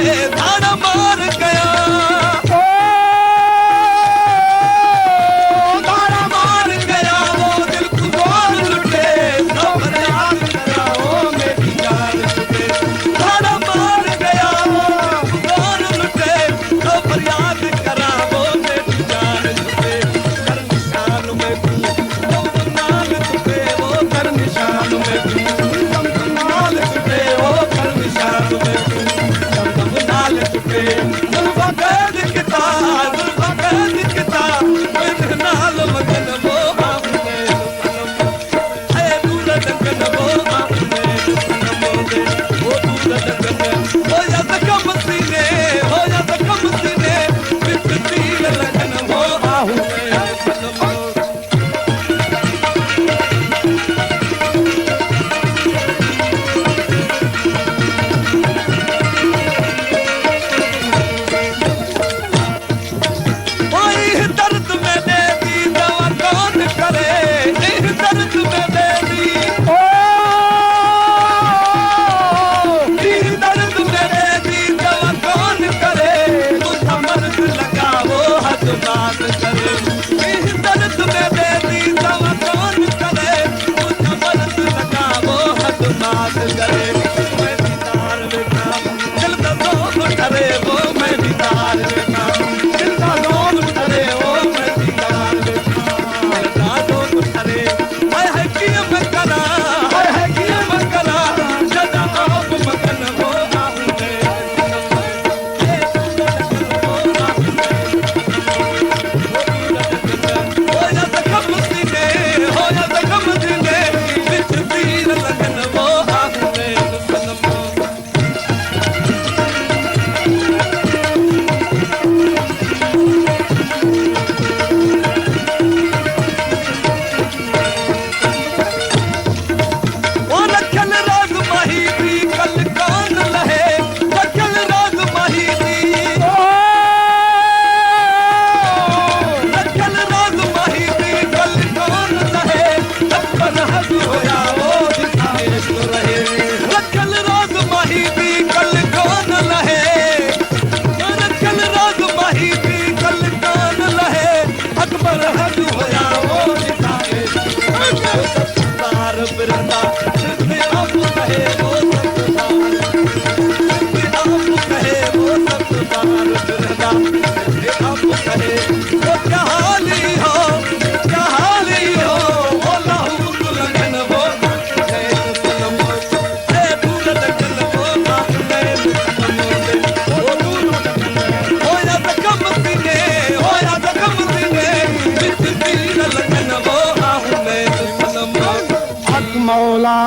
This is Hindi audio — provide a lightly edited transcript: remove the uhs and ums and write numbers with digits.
धाड़ा मार गया, धाड़ा मार गया वो दिल को गोर लुटे, तो फरियाद करा वो मेरी जान छुटे। धाड़ा मार गया वो गोर लुटे, तो फरियाद करा वो मेरी जान छुटे। कर निशान में तू नाल छुटे, वो कर निशान में तू नाल छुटे, वो कर निशान में तू नाल छुटे। जुल्फा कैद किता, जुल्फा कैद किता, मेरे नाल मगन वो आपने है दूर दंगन वो आपने वो दूर दंगन हो या कम सीने, हो या कम सीने, बिच तीर लगन वो आपने। दर्द में दे दी दवा कौन करे, दर्द में दे दी, दर्द में दे दी दवा कौन करे, मुझा मर्द लगा वो हद बात करे। दर्द में दे दी दवा कौन करे, मुझा मर्द लगा वो हद बात करे। मैं दीदार में काम दिल का जोर करे, वो मैं दीदार में काम दिल का जोर करे, वो मैं दीदार में काम दिल का जोर करे। है किए मैं करा, है किए मैं करा, जदा आप मगन वो आपने हो या कम सीने, हो या कम सीने, बिच तीर लगन वो आपने। वो रखल राज माही दी कल कौन लहे, रखल राज माही दी, रखल राज माही दी कल कौन लहे, अकबर हद होया वो दिखाए तो रहे। रखल राज माही दी कल कौन लहे, रखल राज माही दी कल कौन लहे, अकबर हद होया वो दिखाए तार बिरदा आप कहे वो सब आप कहे वो सब तार बिरदा आप कहे वो क्या हाली हो, क्या हाली हो, वो लहू लगन वो है सनम है दूर लगन वो आपने वो दूर हो या कम सीने, हो या कम सीने, बिच तीर लगन वो आपने सनम। मौला